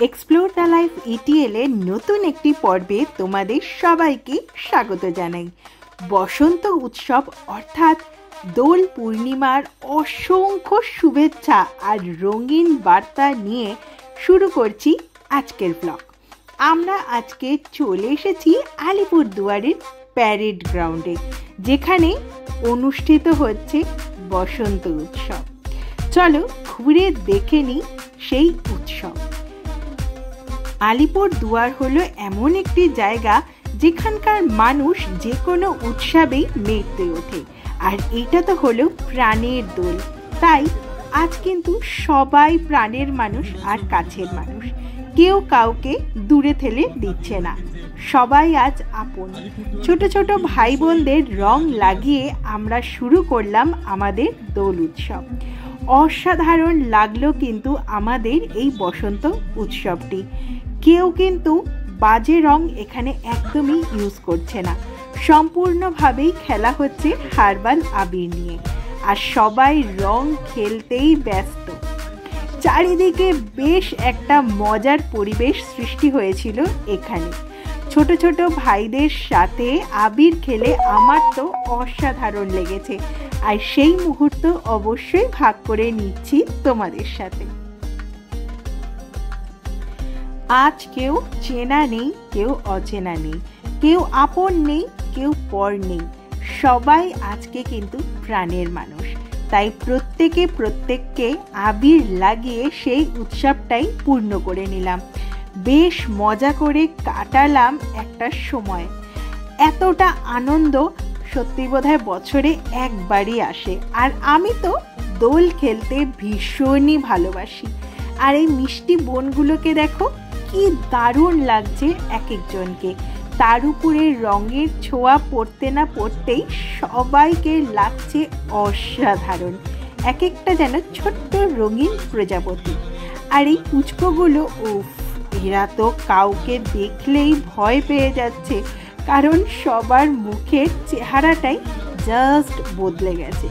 Explore the life ETL এর নতুন একটি পর্বে তোমাদের সবাইকে স্বাগত জানাই। বসন্ত উৎসব অর্থাৎ দোল পূর্ণিমার অসংখ্য শুভেচ্ছা আর রঙিন বার্তা নিয়ে শুরু করছি আজকের ব্লগ। আমরা আজকে চলে এসেছি আলিপুরদুয়ারের প্যারেড গ্রাউন্ডে, যেখানে অনুষ্ঠিত হচ্ছে বসন্ত উৎসব। চলো ঘুরে দেখে নিই সেই উৎসব। আলিপুরদুয়ার হলো এমন একটি জায়গা যেখানকার মানুষ যে কোনো উৎসবেই মেতে ওঠে, আর এটা তো হলো প্রাণের দোল। তাই আজ কিন্তু সবাই প্রাণের মানুষ আর কাছের মানুষ, কেউ কাউকে দূরে ঠেলে দিচ্ছে না, সবাই আজ আপন। ছোট ছোট ভাই বোনদের রং লাগিয়ে আমরা শুরু করলাম আমাদের দোল উৎসব। অসাধারণ লাগলো কিন্তু আমাদের এই বসন্ত উৎসবটি। কেউ কিন্তু বাজে রং এখানে একদমই ইউজ করছে না, সম্পূর্ণভাবেই খেলা হচ্ছে হার্বাল আবির নিয়ে, আর সবাই রং খেলতেই ব্যস্ত। চারিদিকে বেশ একটা মজার পরিবেশ সৃষ্টি হয়েছিল এখানে। ছোট ছোট ভাইদের সাথে আবির খেলে আমার তো অসাধারণ লেগেছে, আর সেই মুহূর্ত অবশ্যই ভাগ করে নিচ্ছি তোমাদের সাথে। আজ কেউ চেনা নেই, কেউ অচেনা নেই, কেউ আপন নেই, কেউ পর নেই, সবাই আজকে কিন্তু প্রাণের মানুষ। তাই প্রত্যেককে আবির লাগিয়ে সেই উৎসবটাই পূর্ণ করে নিলাম। বেশ মজা করে কাটালাম একটা সময়। এতটা আনন্দ সত্যি বোধহয় বছরে একবারই আসে, আর আমি তো দোল খেলতে ভীষণই ভালোবাসি। আর এই মিষ্টি বোনগুলোকে দেখো কি দারুণ লাগছে এক একজনকে, তার উপরে রঙের ছোঁয়া পড়তে না পড়তেই সবাইকে লাগছে অসাধারণ, এক একটা যেন ছোট্ট রঙিন প্রজাপতি। আর এই পুচকোগুলো, উফ, এরা তো কাউকে দেখলেই ভয় পেয়ে যাচ্ছে, কারণ সবার মুখের চেহারাটাই জাস্ট বদলে গেছে।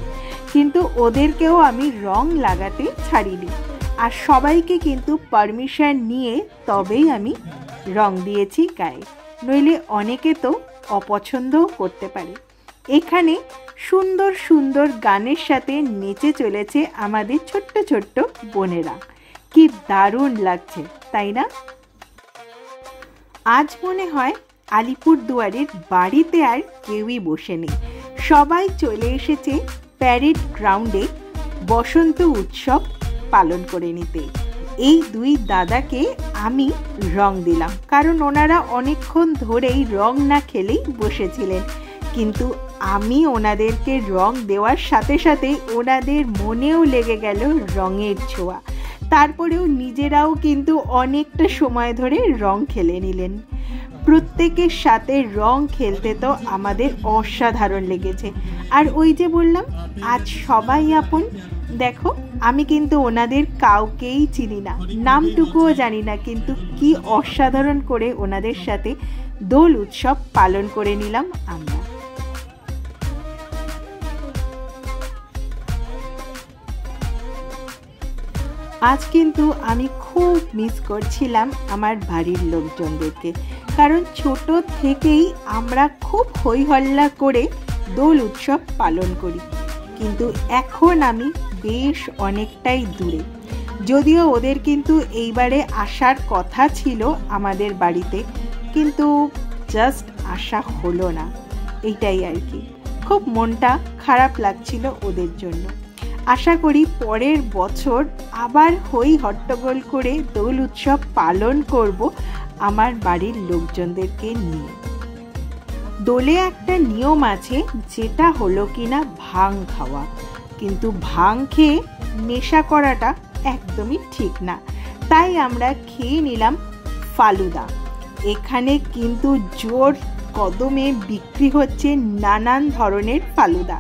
কিন্তু ওদেরকেও আমি রং লাগাতে ছাড়িনি, আর সবাইকে কিন্তু পারমিশন নিয়ে তবেই আমি রং দিয়েছি গায়ে, নইলে অনেকে তো অপছন্দও করতে পারে। এখানে সুন্দর সুন্দর গানের সাথে নেচে চলেছে আমাদের ছোট্ট ছোট্ট বোনেরা, কি দারুণ লাগছে তাই না? আজ মনে হয় আলিপুরদুয়ারের বাড়িতে আর কেউই বসে নেই, সবাই চলে এসেছে প্যারেড গ্রাউন্ডে বসন্ত উৎসব পালন করে নিতে। এই দুই দাদাকে আমি রং দিলাম, কারণ ওনারা অনেকক্ষণ ধরেই রং না খেলেই বসেছিলেন, কিন্তু আমি ওনাদেরকে রং দেওয়ার সাথে সাথেই ওনাদের মনেও লেগে গেল রঙের ছোঁয়া। তারপরেও নিজেরাও কিন্তু অনেকটা সময় ধরে রং খেলে নিলেন। প্রত্যেকের সাথে রং খেলতে তো আমাদের অসাধারণ লেগেছে। আর ওই যে বললাম আজ সবাই আপন, দেখো আমি কিন্তু ওনাদের কাউকেই চিনি না, নামটুকুও জানি না, কিন্তু কি অসাধারণ করে ওনাদের সাথে দোল উৎসব পালন করে নিলাম আমরা। আজ কিন্তু আমি খুব মিস করছিলাম আমার বাড়ির লোকজনদেরকে, কারণ ছোট থেকেই আমরা খুব হই হল্লা করে দোল উৎসব পালন করি, কিন্তু এখন আমি বেশ অনেকটাই দূরে। যদিও ওদের কিন্তু এইবারে আসার কথা ছিল আমাদের বাড়িতে, কিন্তু জাস্ট আসা হলো না, এইটাই আর কি। খুব মনটা খারাপ লাগছিল ওদের জন্য। আশা করি পরের বছর আবার হই হট্টগোল করে দোল উৎসব পালন করব আমার বাড়ির লোকজনদেরকে নিয়ে। দোলে একটা নিয়ম আছে, যেটা হলো কিনা ভাং খাওয়া, কিন্তু ভাং খেয়ে নেশা করাটা একদমই ঠিক না। তাই আমরা খেয়ে নিলাম ফালুদা। এখানে কিন্তু জোর কদমে বিক্রি হচ্ছে নানান ধরনের ফালুদা।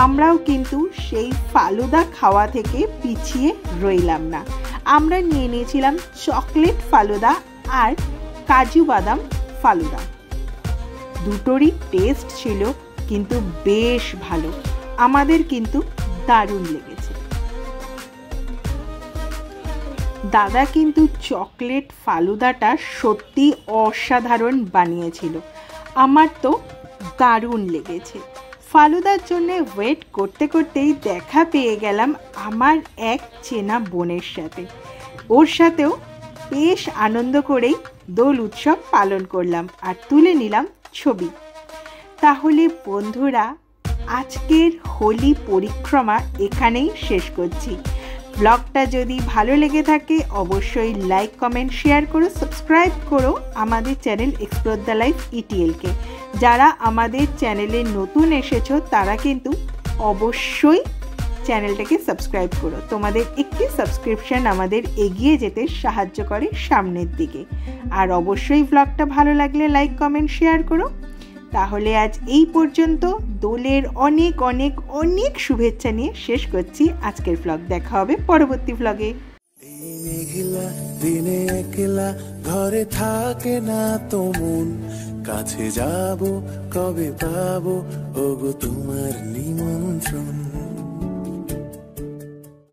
আমরাও কিন্তু সেই ফালুদা খাওয়া থেকে পিছিয়ে রইলাম না। আমরা নিয়ে নিয়েছিলাম চকলেট ফালুদা আর কাজু বাদাম ফালুদা। দুটোরই টেস্ট ছিল কিন্তু বেশ ভালো, আমাদের কিন্তু দারুণ লেগেছে। দাদা কিন্তু চকলেট ফালুদাটা সত্যি অসাধারণ বানিয়েছিল, আমার তো দারুণ লেগেছে। ফালুদার জন্য ওয়েট করতে করতেই দেখা পেয়ে গেলাম আমার এক চেনা বোনের সাথে। ওর সাথেও বেশ আনন্দ করেই দোল উৎসব পালন করলাম আর তুলে নিলাম ছবি। তাহলে বন্ধুরা, আজকের হোলি পরিক্রমা এখানেই শেষ করছি। ব্লগটা যদি ভালো লেগে থাকে অবশ্যই লাইক, কমেন্ট, শেয়ার করো, সাবস্ক্রাইব করো আমাদের চ্যানেল এক্সপ্লোর দ্য লাইফ ইটিএলকে। যারা আমাদের চ্যানেলে নতুন এসেছো তারা কিন্তু অবশ্যই চ্যানেলটাকে সাবস্ক্রাইব করো। তোমাদের একটি সাবস্ক্রিপশন আমাদের এগিয়ে যেতে সাহায্য করে সামনের দিকে। আর অবশ্যই ব্লগটা ভালো লাগলে লাইক, কমেন্ট, শেয়ার করো। তাহলে আজ এই পর্যন্ত। দোলের অনেক অনেক অনেক শুভেচ্ছা নিয়ে শেষ করছি আজকের ব্লগ। দেখা হবে পরবর্তী ব্লগে। এই মেঘলা দিনে একলা ঘরে থাকে না তো মন, কাছে যাব কবে পাবো ওগো তোমার নিমন্ত্রণ।